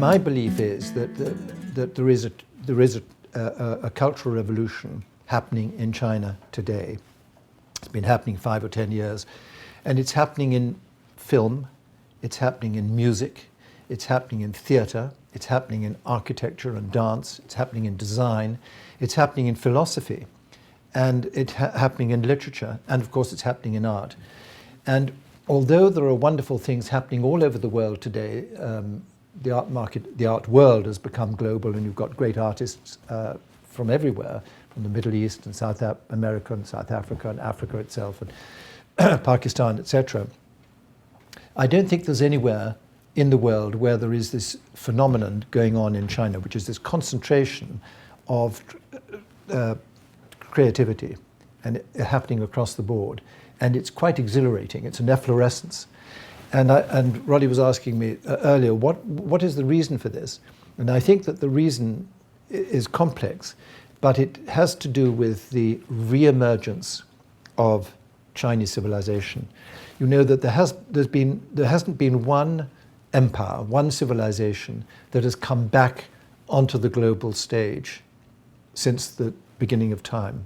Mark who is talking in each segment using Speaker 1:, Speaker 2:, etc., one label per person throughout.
Speaker 1: My belief is that there is a cultural revolution happening in China today. It's been happening 5 or 10 years, and it's happening in film, it's happening in music, it's happening in theatre, it's happening in architecture and dance, it's happening in design, it's happening in philosophy, and it's happening in literature, and of course it's happening in art. And although there are wonderful things happening all over the world today, the art market, the art world has become global, and you've got great artists from everywhere, from the Middle East and South America and South Africa and Africa itself and Pakistan, etc. I don't think there's anywhere in the world where there is this phenomenon going on in China, which is this concentration of creativity and happening across the board. And it's quite exhilarating. It's an efflorescence. And Roddy was asking me earlier, what is the reason for this? And I think that the reason is complex, but it has to do with the re-emergence of Chinese civilization. You know that there hasn't been one empire, one civilization that has come back onto the global stage since the beginning of time.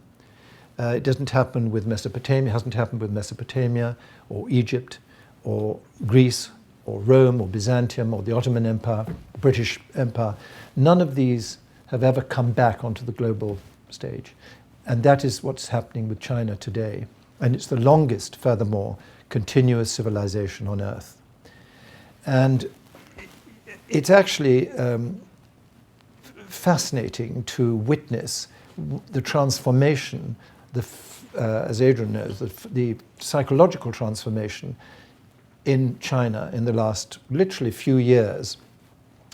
Speaker 1: It doesn't happen with Mesopotamia, hasn't happened with Mesopotamia or Egypt or Greece or Rome or Byzantium or the Ottoman Empire, British Empire. None of these have ever come back onto the global stage. And that is what's happening with China today. And it's the longest, furthermore, continuous civilization on Earth. And it's actually fascinating to witness the transformation, as Adrian knows, the psychological transformation in China in the last literally few years.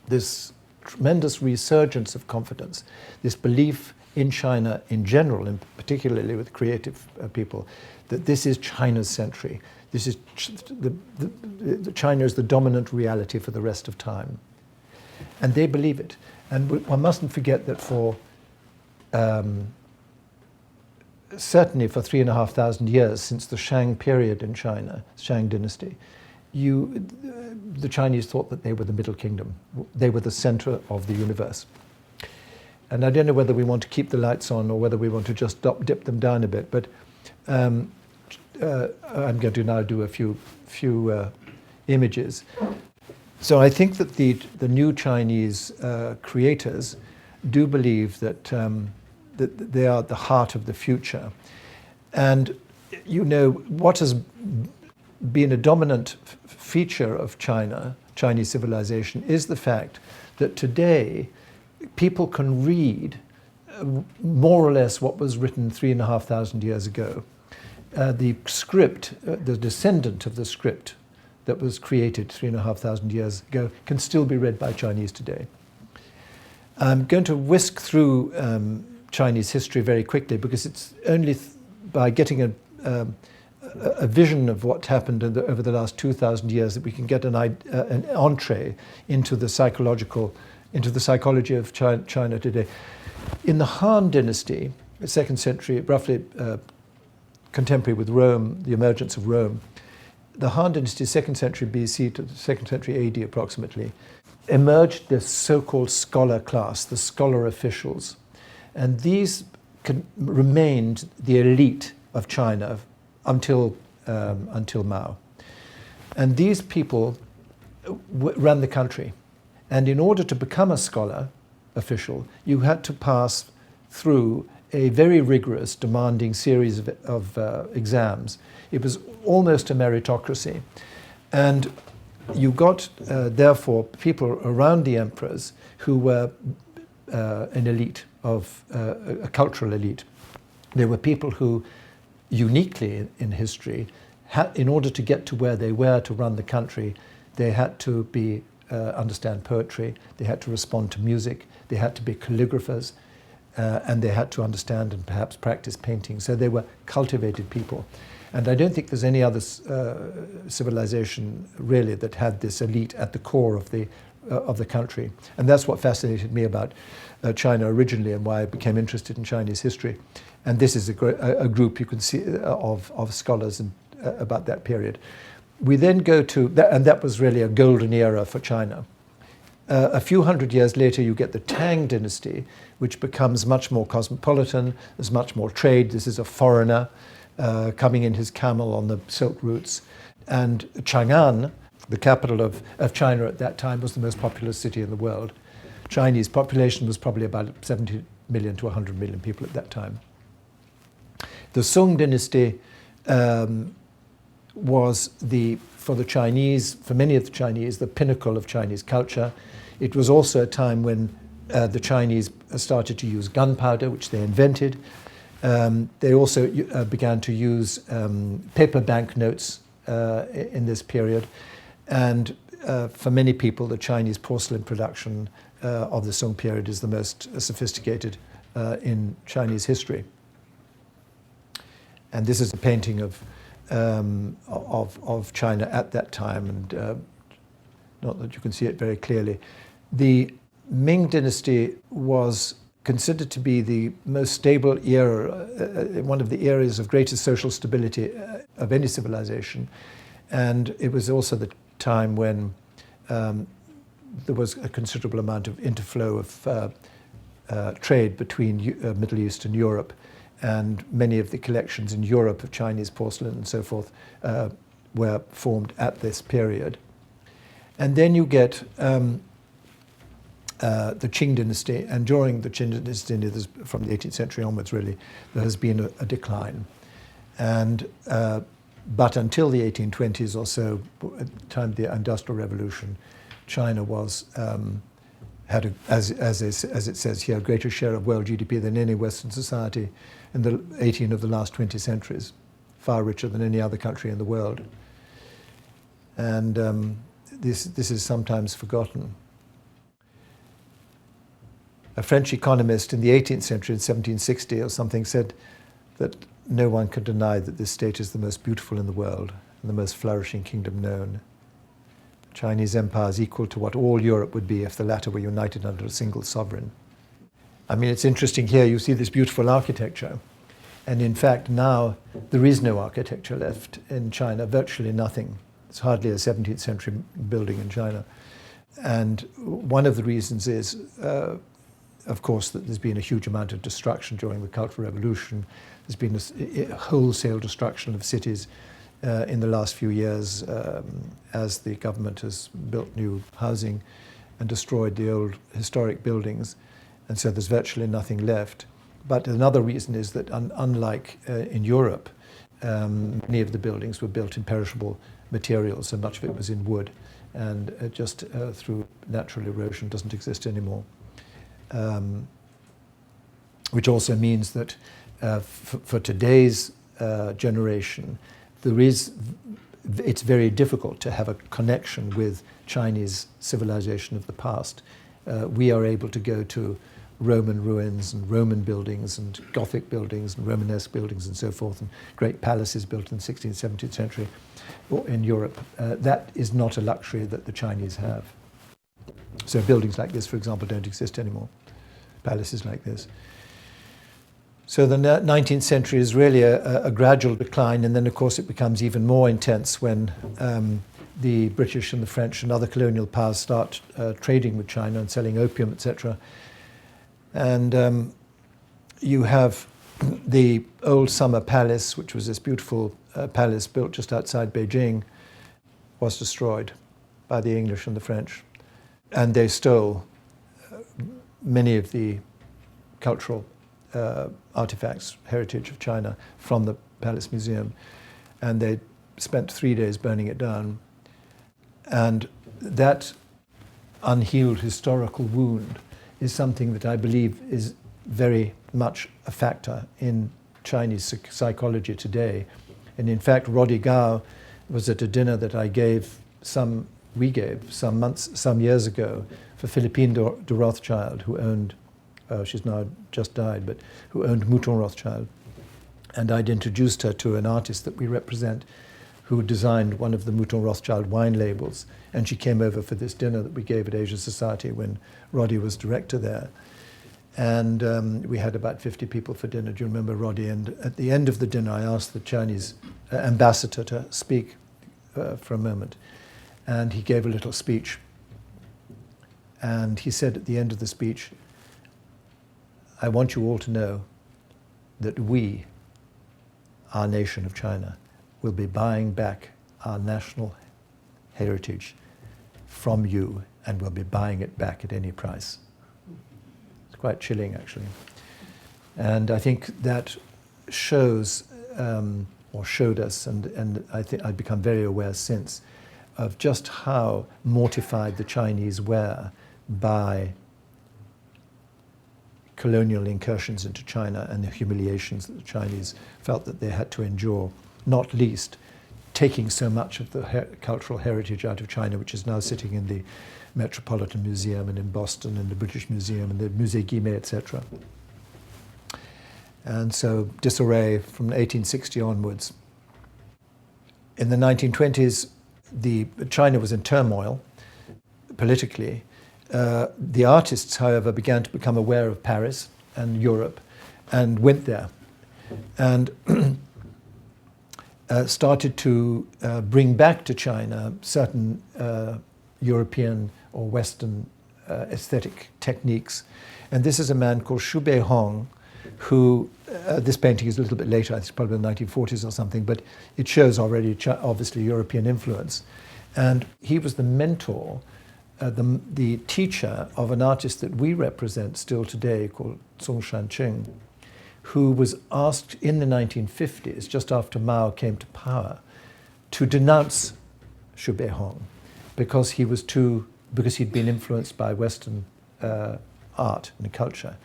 Speaker 1: This tremendous resurgence of confidence, this belief in China in general, and particularly with creative people, that this is China's century. This is China is the dominant reality for the rest of time. And they believe it. And one mustn't forget that for certainly for 3,500 years since the Shang period in China, Shang dynasty, the Chinese thought that they were the Middle Kingdom. They were the center of the universe. And I don't know whether we want to keep the lights on or whether we want to just dip them down a bit, but I'm going to now do a few images. So I think that the new Chinese creators do believe that that they are the heart of the future. And you know, what has been a dominant feature of Chinese civilization, is the fact that today people can read more or less what was written 3,500 years ago. The script, the descendant of the script that was created 3,500 years ago, can still be read by Chinese today. I'm going to whisk through Chinese history very quickly, because it's only by getting a vision of what happened over the last 2,000 years that we can get an entree into the psychology of China today. In the Han Dynasty, the 2nd century, roughly contemporary with Rome, the emergence of Rome, the Han Dynasty, 2nd century BC to the 2nd century AD approximately, emerged this so-called scholar class, the scholar officials. And these remained the elite of China until Mao. And these people ran the country. And in order to become a scholar official, you had to pass through a very rigorous, demanding series of exams. It was almost a meritocracy. And you got, therefore, people around the emperors who were an elite, a cultural elite. There were people who, uniquely in history, in order to get to where they were to run the country, they had to understand poetry, they had to respond to music, they had to be calligraphers, and they had to understand and perhaps practice painting. So they were cultivated people. And I don't think there's any other civilization really that had this elite at the core of the country. And that's what fascinated me about China originally, and why I became interested in Chinese history. And this is a group you can see of scholars about that period. We then go to, and that was really a golden era for China. a few hundred years later, you get the Tang dynasty, which becomes much more cosmopolitan. There's much more trade. This is a foreigner coming in his camel on the silk routes. And Chang'an, the capital of China at that time, was the most populous city in the world. Chinese population was probably about 70 million to 100 million people at that time. The Song dynasty was for the Chinese, for many of the Chinese, the pinnacle of Chinese culture. It was also a time when the Chinese started to use gunpowder, which they invented. They also began to use paper banknotes in this period. And for many people, the Chinese porcelain production of the Song period is the most sophisticated in Chinese history. And this is a painting of China at that time, and not that you can see it very clearly. The Ming dynasty was considered to be the most stable era, one of the eras of greatest social stability of any civilization. And it was also the time when there was a considerable amount of interflow of trade between Middle East and Europe. And many of the collections in Europe of Chinese porcelain and so forth were formed at this period. And then you get the Qing dynasty, and during the Qing dynasty, from the 18th century onwards really, there has been a decline. And but until the 1820s or so, at the time of the Industrial Revolution, China was had, as it says here, a greater share of world GDP than any Western society in the 18 of the last 20 centuries, far richer than any other country in the world. And this is sometimes forgotten. A French economist in the 18th century, in 1760 or something, said that no one can deny that this state is the most beautiful in the world and the most flourishing kingdom known. The Chinese empire is equal to what all Europe would be if the latter were united under a single sovereign. I mean, it's interesting here, you see this beautiful architecture. And in fact, now there is no architecture left in China, virtually nothing. It's hardly a 17th century building in China. And one of the reasons is, of course, that there's been a huge amount of destruction during the Cultural Revolution. There's been a wholesale destruction of cities in the last few years as the government has built new housing and destroyed the old historic buildings. And so there's virtually nothing left. But another reason is that unlike in Europe, many of the buildings were built in perishable materials, so much of it was in wood, and just through natural erosion doesn't exist anymore. Which also means that for today's generation, it's very difficult to have a connection with Chinese civilization of the past. We are able to go to Roman ruins and Roman buildings and Gothic buildings and Romanesque buildings and so forth, and great palaces built in the 16th, 17th century in Europe. That is not a luxury that the Chinese have. So buildings like this, for example, don't exist anymore. Palaces like this. So the 19th century is really a gradual decline, and then of course it becomes even more intense when the British and the French and other colonial powers start trading with China and selling opium, etc. And you have the old summer palace, which was this beautiful palace built just outside Beijing, was destroyed by the English and the French. And they stole many of the cultural artifacts, heritage of China, from the Palace Museum. And they spent 3 days burning it down. And that unhealed historical wound is something that I believe is very much a factor in Chinese psychology today. And in fact, Roddy Gao was at a dinner that we gave some years ago for Philippine de Rothschild, who owned, she's now just died, but who owned Mouton Rothschild. And I'd introduced her to an artist that we represent who designed one of the Mouton Rothschild wine labels. And she came over for this dinner that we gave at Asia Society when Roddy was director there. And we had about 50 people for dinner. Do you remember Roddy? And at the end of the dinner, I asked the Chinese ambassador to speak for a moment. And he gave a little speech. And he said at the end of the speech, "I want you all to know that we, our nation of China, will be buying back our national heritage from you, and we'll be buying it back at any price." It's quite chilling, actually. And I think that shows, or showed us, and I think I've become very aware since, of just how mortified the Chinese were by colonial incursions into China and the humiliations that the Chinese felt that they had to endure, not least taking so much of the cultural heritage out of China, which is now sitting in the Metropolitan Museum and in Boston and the British Museum and the Musée Guimet, etc. And so disarray from 1860 onwards. In the 1920s, China was in turmoil politically. The artists, however, began to become aware of Paris and Europe and went there and started to bring back to China certain European or Western aesthetic techniques. And this is a man called Xu Beihong, who, this painting is a little bit later, I think it's probably the 1940s or something, but it shows already obviously European influence. And he was the mentor, the teacher of an artist that we represent still today called Zhong Shanqing, who was asked in the 1950s, just after Mao came to power, to denounce Xu Beihong because he'd been influenced by Western art and culture.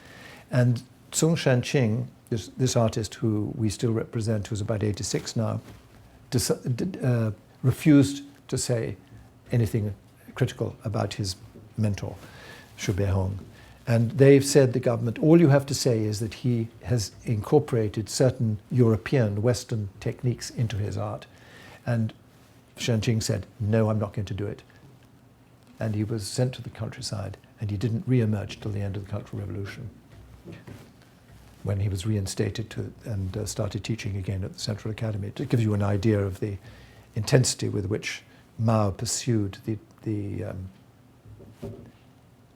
Speaker 1: And Zhong Shanqing, this artist who we still represent, who's about 86 now, refused to say anything critical about his mentor, Xu Beihong. And they've said, the government, all you have to say is that he has incorporated certain European, Western techniques into his art. And Shanqing said, no, I'm not going to do it. And he was sent to the countryside, and he didn't re-emerge till the end of the Cultural Revolution, when he was reinstated and started teaching again at the Central Academy. It gives you an idea of the intensity with which Mao pursued the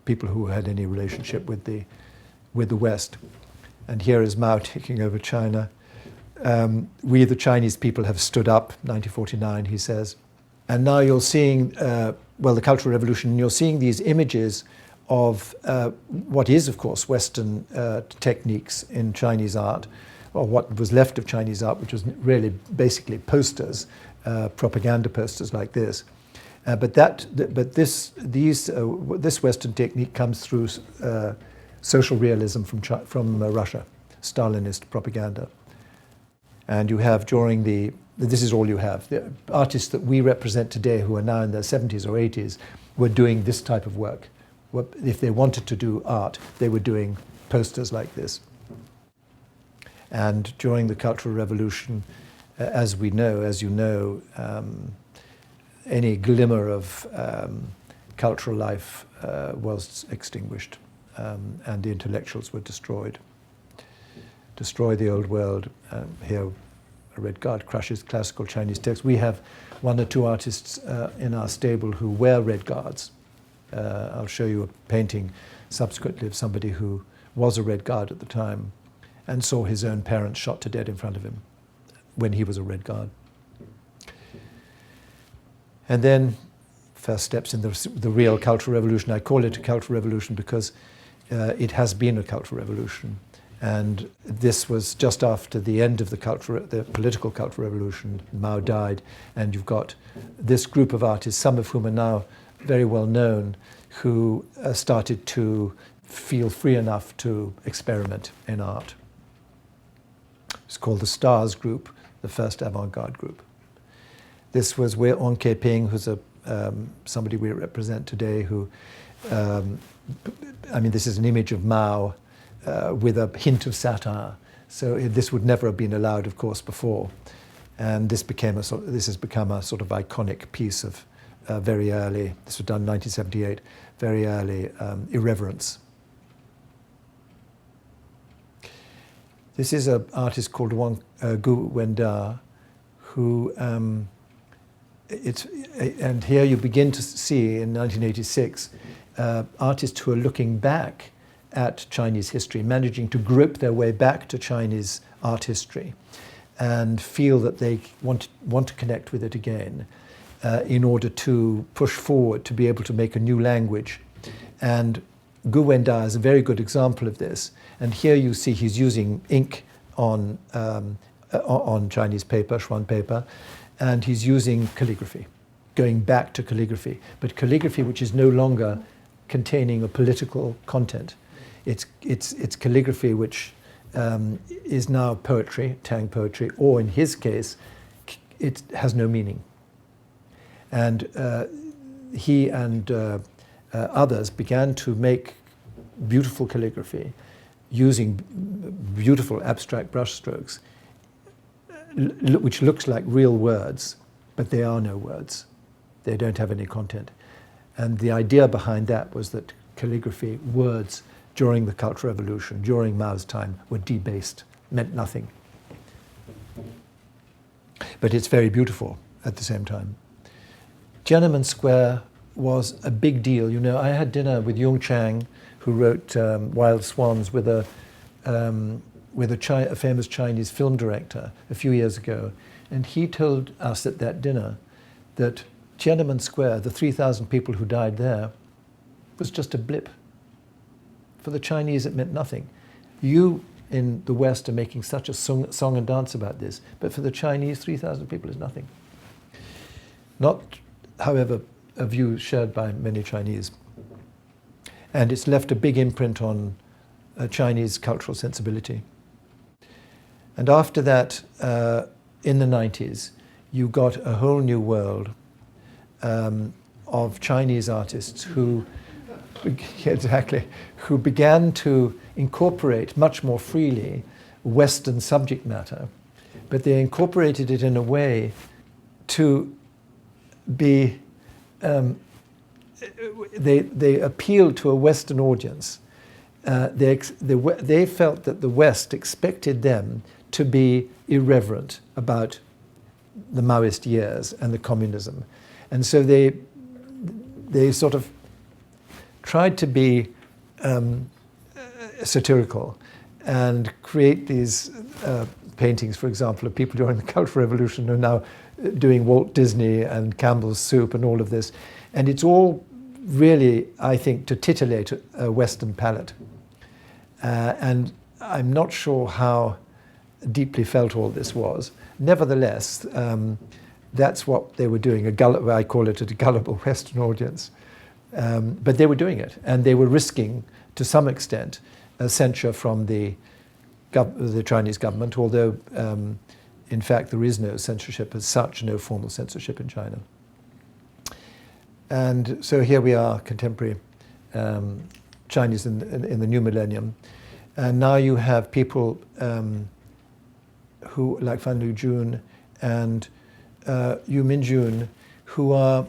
Speaker 1: people who had any relationship with the West. And here is Mao taking over China. We, the Chinese people, have stood up, 1949, he says. And now you're seeing, the Cultural Revolution, you're seeing these images of what is, of course, Western techniques in Chinese art, or what was left of Chinese art, which was really basically posters, propaganda posters like this. This Western technique comes through social realism from Russia, Stalinist propaganda. And you have this is all you have. The artists that we represent today, who are now in their 70s or 80s, were doing this type of work. If they wanted to do art, they were doing posters like this. And during the Cultural Revolution, as you know, any glimmer of cultural life was extinguished, and the intellectuals were destroyed. Destroy the old world. Here, a red guard crushes classical Chinese texts. We have one or two artists in our stable who wear red guards. I'll show you a painting subsequently of somebody who was a red guard at the time and saw his own parents shot to death in front of him when he was a red guard. And then, first steps in the real Cultural Revolution. I call it a Cultural Revolution because it has been a Cultural Revolution. And this was just after the end of the political Cultural Revolution. Mao died, and you've got this group of artists, some of whom are now very well known, who started to feel free enough to experiment in art. It's called the STARS group, the first avant-garde group. This was where Ong Kei-ping, who's somebody we represent today, who, this is an image of Mao with a hint of satire. So this would never have been allowed, of course, before. And this has become a sort of iconic piece of very early, this was done in 1978, very early irreverence. This is an artist called Goedhuis, who, and here you begin to see in 1986 artists who are looking back at Chinese history, managing to grope their way back to Chinese art history and feel that they want to connect with it again in order to push forward, to be able to make a new language. And Goedhuis is a very good example of this. And here you see he's using ink on Chinese paper, Xuan paper, and he's using calligraphy, going back to calligraphy, but calligraphy which is no longer containing a political content. It's calligraphy which is now poetry, Tang poetry, or in his case, it has no meaning. And he and others began to make beautiful calligraphy using beautiful abstract brushstrokes, which looks like real words, but they are no words. They don't have any content. And the idea behind that was that calligraphy, words, during the Cultural Revolution, during Mao's time, were debased, meant nothing. But it's very beautiful at the same time. Tiananmen Square was a big deal. You know, I had dinner with Yung Chang, who wrote Wild Swans, with a famous Chinese film director a few years ago. And he told us at that dinner that Tiananmen Square, the 3,000 people who died there, was just a blip. For the Chinese, it meant nothing. You in the West are making such a song and dance about this, but for the Chinese, 3,000 people is nothing. Not, however, a view shared by many Chinese. And it's left a big imprint on Chinese cultural sensibility. And after that, in the 90s, you got a whole new world of Chinese artists who began to incorporate much more freely Western subject matter, but they incorporated it in a way to be, they appealed to a Western audience. They felt that the West expected them to be irreverent about the Maoist years and the communism. And so they sort of tried to be satirical and create these paintings, for example, of people during the Cultural Revolution who are now doing Walt Disney and Campbell's Soup and all of this. And it's all really, I think, to titillate a Western palate. And I'm not sure how deeply felt all this was. Nevertheless, that's what they were doing. I call it a gullible Western audience. But they were doing it, and they were risking, to some extent, a censure from the Chinese government, although, in fact, there is no censorship as such, no formal censorship in China. And so here we are, contemporary Chinese in the new millennium. And now you have people who, like Fan Lujun and Yu Minjun, who are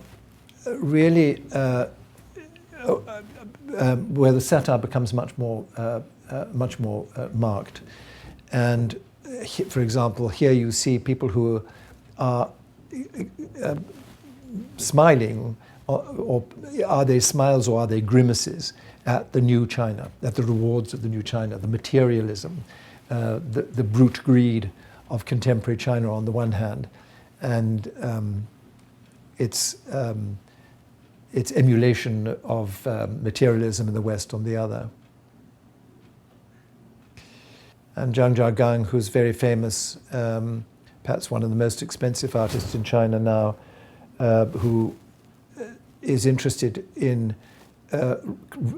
Speaker 1: really where the satire becomes much more marked. And for example, here you see people who are smiling, or are they smiles or are they grimaces at the new China, at the rewards of the new China, the materialism, the brute greed of contemporary China on the one hand, and its emulation of materialism in the West on the other. And Zhang Jiagang, who's very famous, perhaps one of the most expensive artists in China now, who is interested in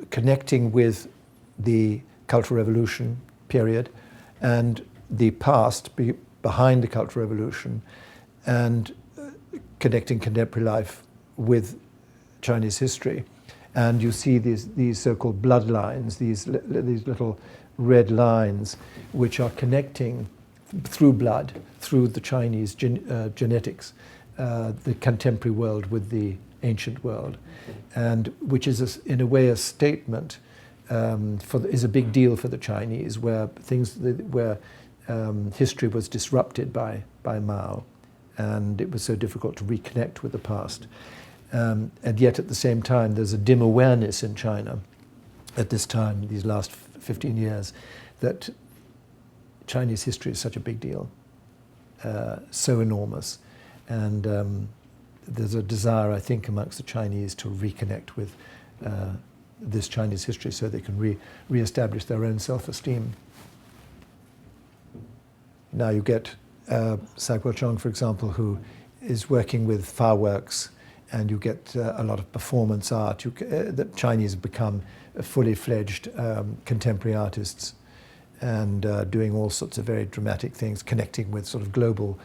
Speaker 1: connecting with the Cultural Revolution period and the past behind the Cultural Revolution, and connecting contemporary life with Chinese history. And you see these so-called bloodlines, these little red lines, which are connecting through blood, through the Chinese genetics, the contemporary world with the ancient world, and which is in a way a statement, is a big deal for the Chinese, where history was disrupted by Mao, and it was so difficult to reconnect with the past. And yet at the same time, there's a dim awareness in China at this time, these last 15 years, that Chinese history is such a big deal, so enormous. And there's a desire, I think, amongst the Chinese to reconnect with this Chinese history so they can re-establish their own self-esteem. Now you get Saguo Chong, for example, who is working with fireworks, and you get a lot of performance art. The Chinese have become fully fledged contemporary artists and doing all sorts of very dramatic things, connecting with sort of global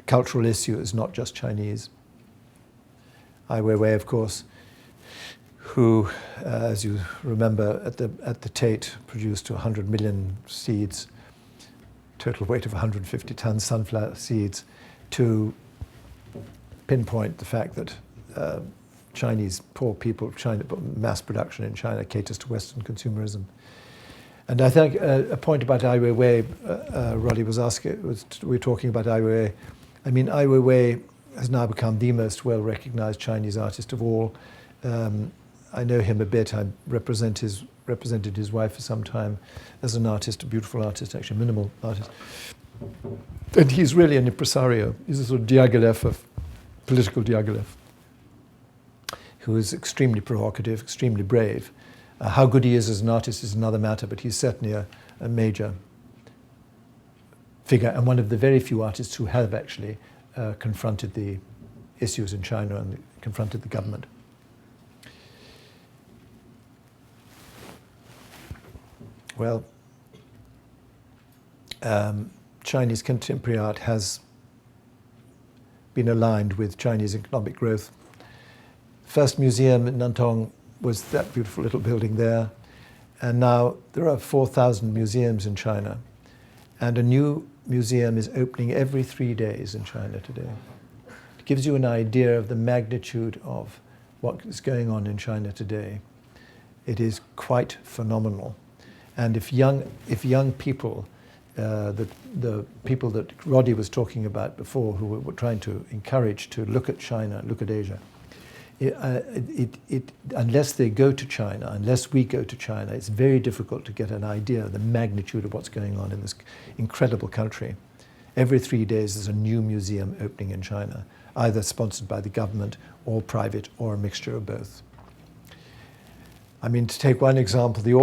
Speaker 1: cultural issues, not just Chinese. Ai Weiwei, of course, who, as you remember, at the Tate produced 100 million seeds, total weight of 150 tons sunflower seeds, to pinpoint the fact that Chinese poor people, mass production in China caters to Western consumerism. And I think a point about Ai Weiwei, Roddy was asking, we were talking about Ai Weiwei. I mean, Ai Weiwei has now become the most well-recognized Chinese artist of all. I know him a bit. I represented his wife for some time as an artist, a beautiful artist, actually, minimal artist. And he's really an impresario. He's a sort of Diaghilev of political Diaghilev, who is extremely provocative, extremely brave. How good he is as an artist is another matter, but he's certainly a major figure and one of the very few artists who have actually confronted the issues in China and confronted the government. Well, Chinese contemporary art has been aligned with Chinese economic growth. First museum in Nantong was that beautiful little building there, and now there are 4,000 museums in China, and a new museum is opening every 3 days in China today. It gives you an idea of the magnitude of what is going on in China today. It is quite phenomenal. And if young people, the people that Roddy was talking about before, who were trying to encourage to look at China, look at Asia, unless they go to China, unless we go to China, it's very difficult to get an idea of the magnitude of what's going on in this incredible country. Every 3 days there's a new museum opening in China, either sponsored by the government or private or a mixture of both. I mean, to take one example, the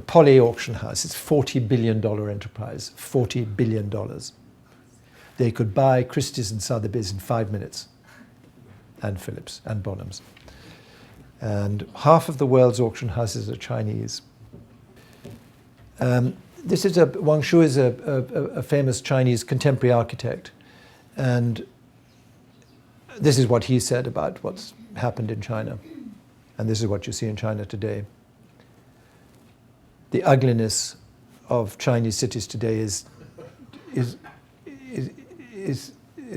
Speaker 1: Poly auction house, it's a $40 billion enterprise, $40 billion. They could buy Christie's and Sotheby's in 5 minutes, and Phillips and Bonhams. And half of the world's auction houses are Chinese. Wang Shu is a famous Chinese contemporary architect, and this is what he said about what's happened in China. And this is what you see in China today. The ugliness of Chinese cities today is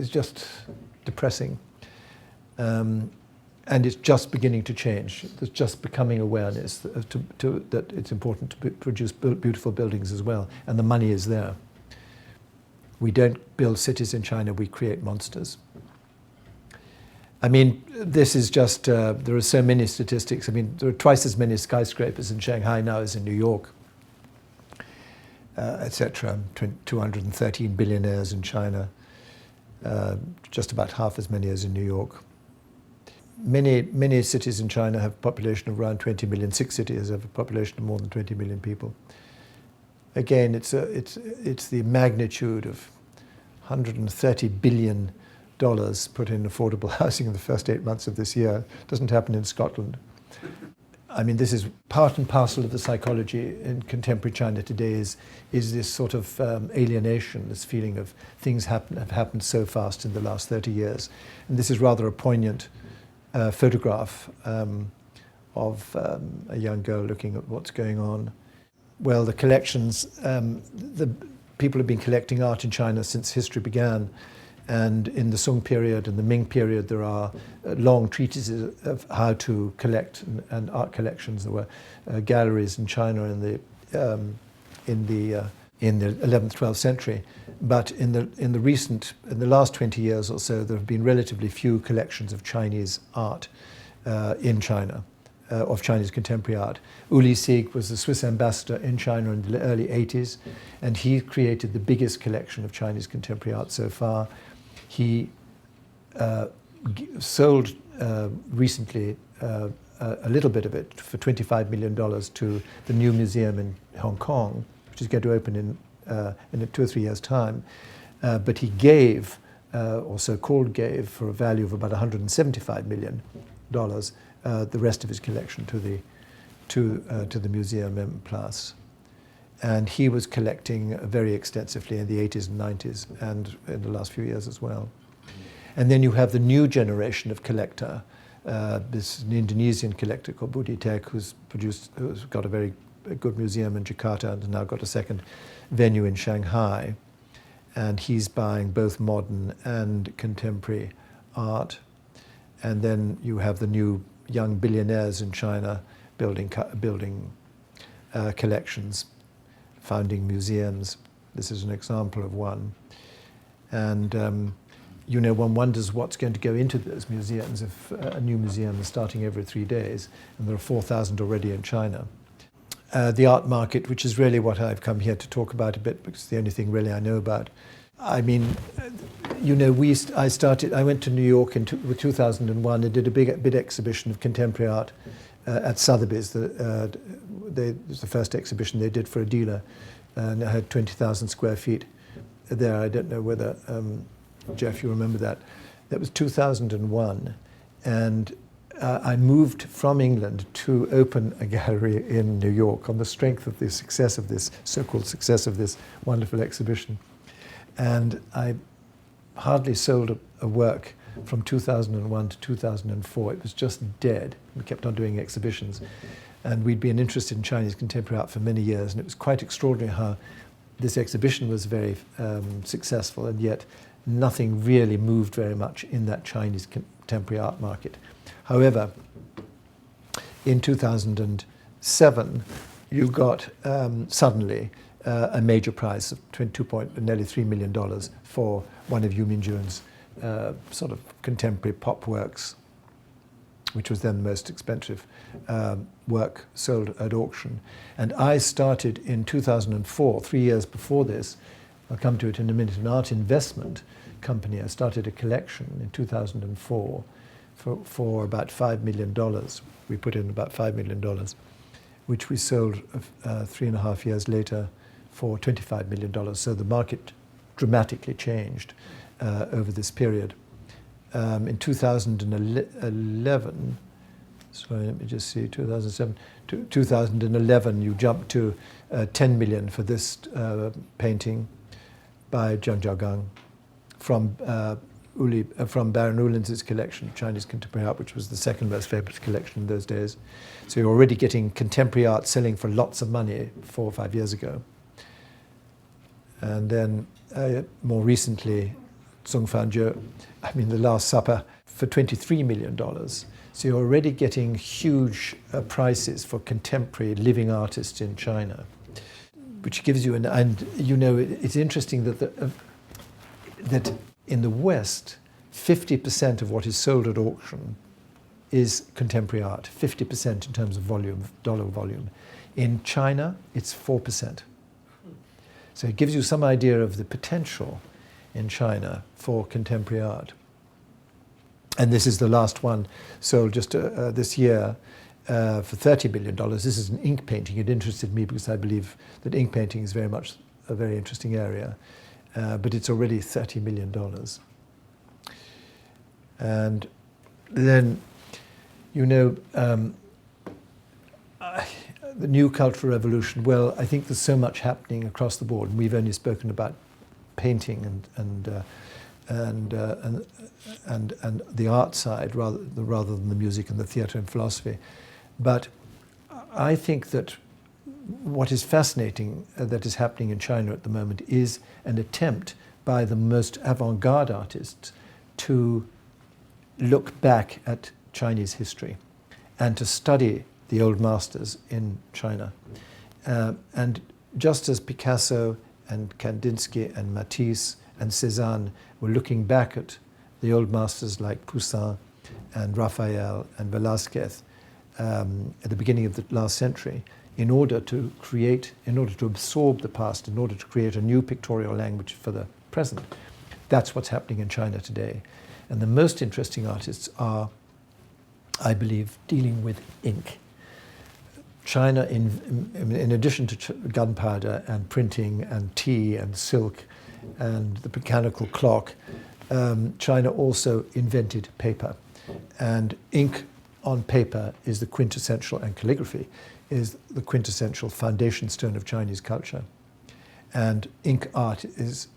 Speaker 1: just depressing. And it's just beginning to change. There's just becoming awareness that it's important to produce beautiful buildings as well. And the money is there. We don't build cities in China, we create monsters. I mean, this is just, there are so many statistics. I mean, there are twice as many skyscrapers in Shanghai now as in New York, etc. 213 billionaires in China, just about half as many as in New York. Many cities in China have a population of around 20 million. 6 cities have a population of more than 20 million people. Again, it's the magnitude of $130 billion put in affordable housing in the first 8 months of this year. It doesn't happen in Scotland. I mean, this is part and parcel of the psychology in contemporary China today is this sort of alienation, this feeling of things have happened so fast in the last 30 years. And this is rather a poignant photograph of a young girl looking at what's going on. Well, the collections, the people have been collecting art in China since history began. And in the Song period and the Ming period, there are long treatises of how to collect and art collections. There were galleries in China in the in the 11th, 12th century. But in the last 20 years or so, there have been relatively few collections of Chinese art in China, of Chinese contemporary art. Uli Sieg was the Swiss ambassador in China in the early 80s, and he created the biggest collection of Chinese contemporary art so far. He sold recently a little bit of it for $25 million to the new museum in Hong Kong, which is going to open in 2 or 3 years' time. But he gave, or so-called gave, for a value of about $175 million, the rest of his collection to the museum in Place. And he was collecting very extensively in the 80s and 90s, and in the last few years as well. And then you have the new generation of collector. This is an Indonesian collector called Goedhuis, who's got a very good museum in Jakarta and has now got a second venue in Shanghai. And he's buying both modern and contemporary art. And then you have the new young billionaires in China building collections, founding museums. This is an example of one. And you know, one wonders what's going to go into those museums if a new museum is starting every 3 days, and there are 4,000 already in China. The art market, which is really what I've come here to talk about a bit, because it's the only thing really I know about. I mean, you know, I went to New York in 2001 and did a big exhibition of contemporary art at Sotheby's. It was the first exhibition they did for a dealer, and it had 20,000 square feet there. I don't know whether, Jeff, you remember that. That was 2001, and I moved from England to open a gallery in New York on the strength of the success of this, so-called success of this wonderful exhibition. And I hardly sold a work from 2001 to 2004. It was just dead. We kept on doing exhibitions. And we'd been interested in Chinese contemporary art for many years, and it was quite extraordinary how this exhibition was very successful, and yet nothing really moved very much in that Chinese contemporary art market. However, in 2007, you got suddenly a major prize of nearly $3 million for one of Yu Minjun's sort of contemporary pop works, which was then the most expensive work sold at auction. And I started in 2004, 3 years before this. I'll come to it in a minute. An art investment company. I started a collection in 2004 for about $5 million. We put in about $5 million, which we sold 3.5 years later for $25 million. So the market dramatically changed over this period. In 2011, sorry, let me just see, 2007, 2011, you jumped to 10 million for this painting by Zhang Jiagang from Baron Ulins's collection of Chinese contemporary art, which was the second most famous collection in those days. So you're already getting contemporary art selling for lots of money 4 or 5 years ago. And then more recently, Zhong Fanzhou, The Last Supper, for $23 million. So you're already getting huge prices for contemporary living artists in China, which gives you and you know, it's interesting that in the West, 50% of what is sold at auction is contemporary art, 50% in terms of volume, dollar volume. In China, it's 4%. So it gives you some idea of the potential in China for contemporary art. And this is the last one sold just this year for $30 million. This is an ink painting. It interested me because I believe that ink painting is very much a very interesting area. But it's already $30 million. And then, you know, the new cultural revolution, well, I think there's so much happening across the board. And we've only spoken about painting and the art side rather than the music and the theatre and philosophy. But I think that what is fascinating that is happening in China at the moment is an attempt by the most avant-garde artists to look back at Chinese history and to study the old masters in China. And just as Picasso and Kandinsky and Matisse and Cézanne were looking back at the old masters like Poussin and Raphael and Velázquez at the beginning of the last century in order to absorb the past, in order to create a new pictorial language for the present. That's what's happening in China today. And the most interesting artists are, I believe, dealing with ink. China, in addition to gunpowder and printing and tea and silk and the mechanical clock, China also invented paper. And ink on paper is the quintessential, and calligraphy is the quintessential foundation stone of Chinese culture. And ink art is,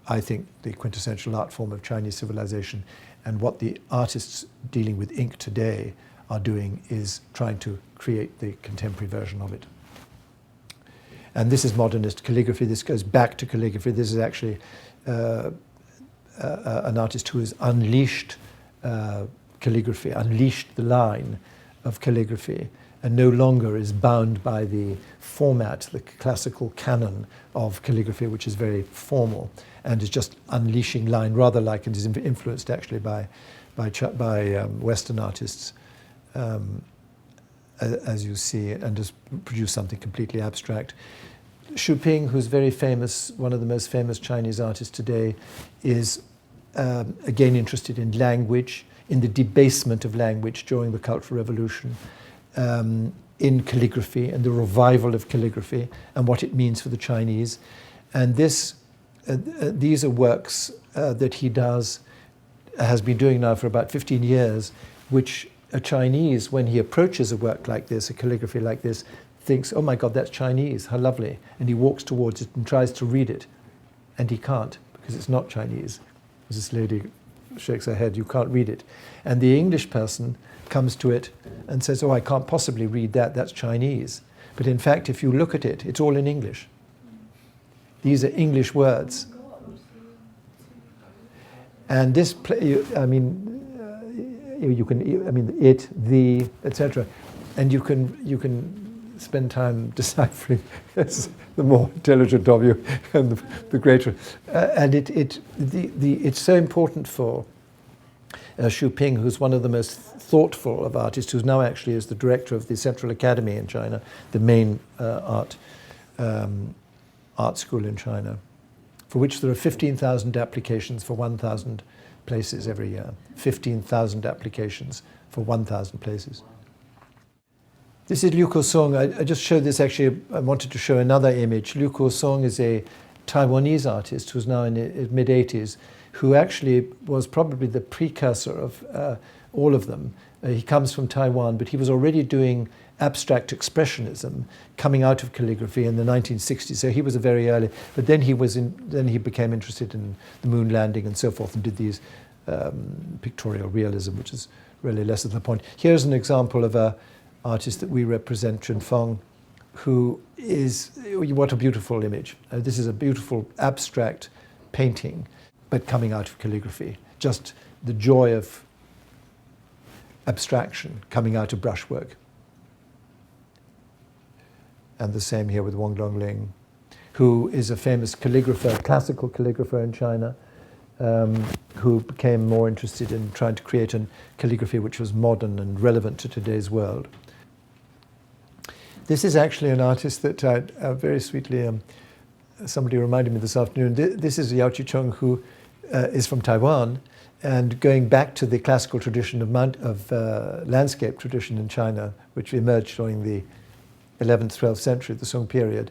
Speaker 1: I think, the quintessential art form of Chinese civilization. And what the artists dealing with ink today are doing is trying to create the contemporary version of it. And this is modernist calligraphy. This goes back to calligraphy. This is actually an artist who has unleashed calligraphy, unleashed the line of calligraphy, and no longer is bound by the format, the classical canon of calligraphy, which is very formal, and is just unleashing line, rather like it is influenced actually by Western artists, as you see, and has produced something completely abstract. Xu Ping, who's very famous, one of the most famous Chinese artists today, is again interested in language, in the debasement of language during the Cultural Revolution, in calligraphy and the revival of calligraphy and what it means for the Chinese. And these are works that he has been doing now for about 15 years, which a Chinese, when he approaches a work like this, a calligraphy like this, thinks, oh my God, that's Chinese, how lovely. And he walks towards it and tries to read it. And he can't, because it's not Chinese. As this lady shakes her head, you can't read it. And the English person comes to it and says, oh, I can't possibly read that, that's Chinese. But in fact, if you look at it, it's all in English. These are English words. And this, you can, it, the, etc. And you can spend time deciphering. It's the more intelligent of you, and the greater. And it's so important for Xu Ping, who's one of the most thoughtful of artists, who's now actually is the director of the Central Academy in China, the main art school in China, for which there are 15,000 applications for 1,000 places every year. 15,000 applications for 1,000 places. This is Liu Kusong. I just showed this actually. I wanted to show another image. Liu Kusong is a Taiwanese artist who's now in his mid-80s, who actually was probably the precursor of all of them. He comes from Taiwan, but he was already doing abstract expressionism coming out of calligraphy in the 1960s. So he was a very early, but then he became interested in the moon landing and so forth, and did these pictorial realism, which is really less of the point. Here's an example of a artist that we represent, Chun Feng, who is, what a beautiful image. This is a beautiful abstract painting, but coming out of calligraphy. Just the joy of abstraction coming out of brushwork. And the same here with Wang Dongling, who is a famous calligrapher, classical calligrapher in China, who became more interested in trying to create a calligraphy which was modern and relevant to today's world. This is actually an artist that very sweetly, somebody reminded me this afternoon. This is Yao Chicheng, who is from Taiwan, and going back to the classical tradition of landscape tradition in China, which emerged during the 11th, 12th century, the Song period,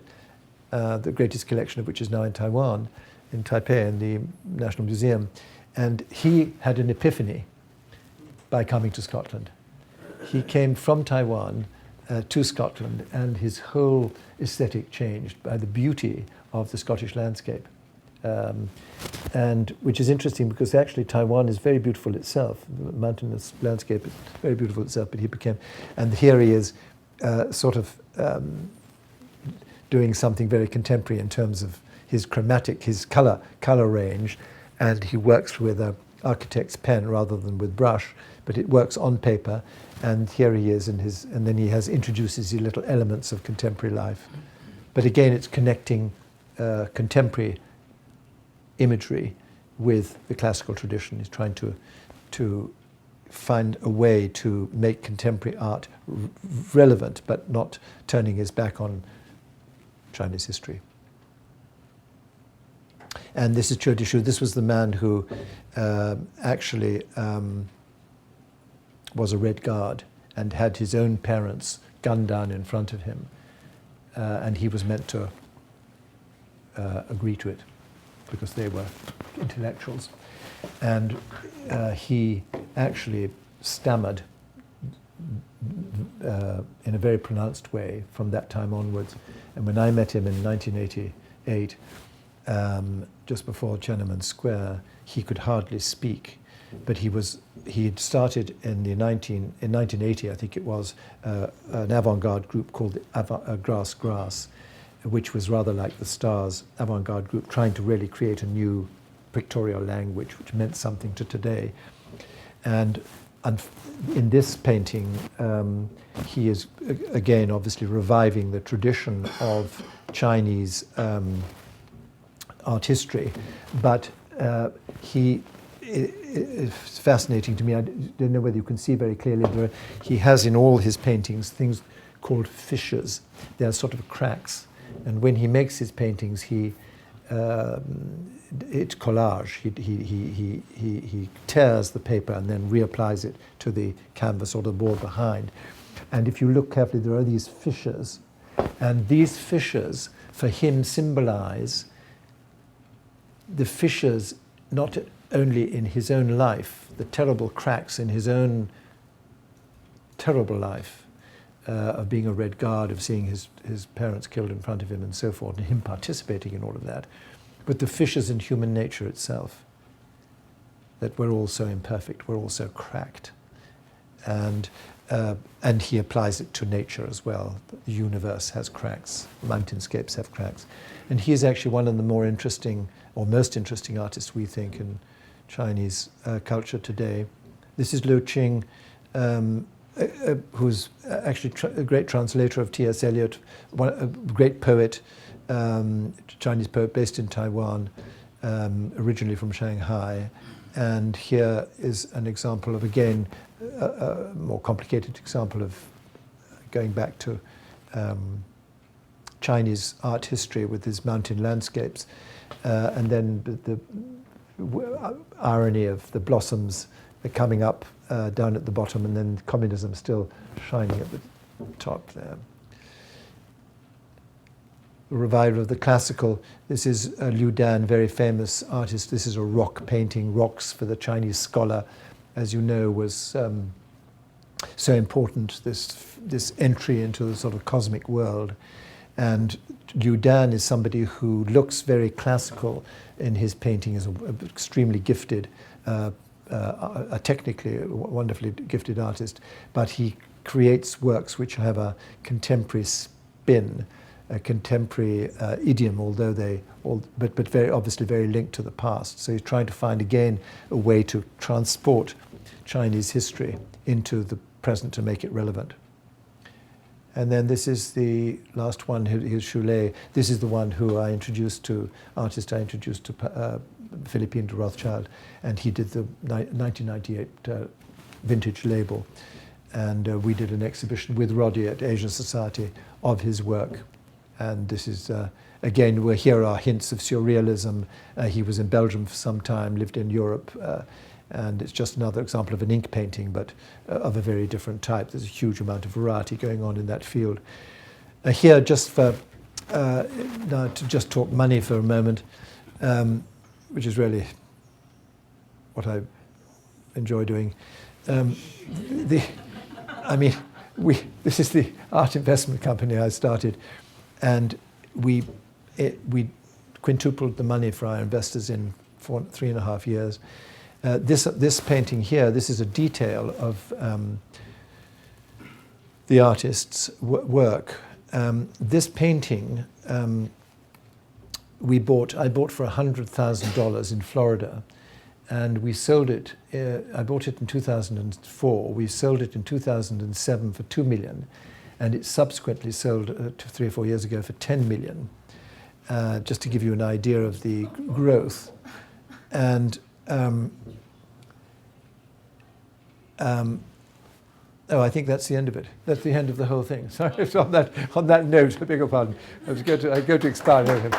Speaker 1: the greatest collection of which is now in Taiwan, in Taipei, in the National Museum. And he had an epiphany by coming to Scotland. He came from Taiwan to Scotland, and his whole aesthetic changed by the beauty of the Scottish landscape. And which is interesting because actually Taiwan is very beautiful itself. The mountainous landscape is very beautiful itself, but he became, and here he is sort of doing something very contemporary in terms of his chromatic, his color range, and he works with an architect's pen rather than with brush, but it works on paper, and here he is and then he introduces these little elements of contemporary life. But again, it's connecting contemporary imagery with the classical tradition. He's trying to find a way to make contemporary art relevant, but not turning his back on Chinese history. And this is Goedhuis. This was the man who actually was a Red Guard and had his own parents gunned down in front of him. And he was meant to agree to it because they were intellectuals. And he actually stammered in a very pronounced way from that time onwards. And when I met him in 1988, just before Tiananmen Square, he could hardly speak. But he had started in 1980, I think it was, an avant-garde group called the Grass, which was rather like the Stars avant-garde group, trying to really create a new pictorial language, which meant something to today. And in this painting, he is, again, obviously reviving the tradition of Chinese art history, but it's fascinating to me. I don't know whether you can see very clearly, but he has in all his paintings things called fissures. They're sort of cracks. And when he makes his paintings, it's collage. He tears the paper and then reapplies it to the canvas or the board behind. And if you look carefully, there are these fissures. And these fissures, for him, symbolize the fissures not only in his own life, the terrible cracks in his own terrible life of being a Red Guard, of seeing his parents killed in front of him and so forth, and him participating in all of that, but the fissures in human nature itself, that we're all so imperfect, we're all so cracked. And he applies it to nature as well. The universe has cracks, mountainscapes have cracks. And he is actually one of the more interesting, or most interesting artists, we think, in Chinese culture today. This is Liu Qing, who's actually a great translator of T.S. Eliot, a great poet, Chinese poet based in Taiwan, originally from Shanghai. And here is an example of, again, a more complicated example of going back to Chinese art history with his mountain landscapes, and then the irony of the blossoms coming up down at the bottom, and then communism still shining at the top there. The revival of the classical. This is Liu Dan, very famous artist. This is a rock painting. Rocks, for the Chinese scholar, as you know, was so important, this entry into the sort of cosmic world. And Liu Dan is somebody who looks very classical in his painting, is extremely gifted, a technically wonderfully gifted artist, but he creates works which have a contemporary spin, a contemporary idiom, but very obviously very linked to the past. So he's trying to find again a way to transport Chinese history into the present to make it relevant. And then this is the last one, here's Choulet. This is the one who I introduced to Philippine de Rothschild, and he did the 1998 vintage label. And we did an exhibition with Roddy at Asian Society of his work. And this is, again, here are hints of surrealism. He was in Belgium for some time, lived in Europe, and it's just another example of an ink painting, but of a very different type. There's a huge amount of variety going on in that field. Here, just for, now to just talk money for a moment, which is really what I enjoy doing. This is the art investment company I started, and we quintupled the money for our investors in 3.5 years. This painting here, this is a detail of the artist's work. This painting I bought for $100,000 in Florida, and we sold it. I bought it in 2004. We sold it in 2007 for $2 million, and it subsequently sold 3 or 4 years ago for $10 million. just to give you an idea of the growth. And oh, I think that's the end of it. That's the end of the whole thing. Sorry, on that note, I beg your pardon. I go to expound on him.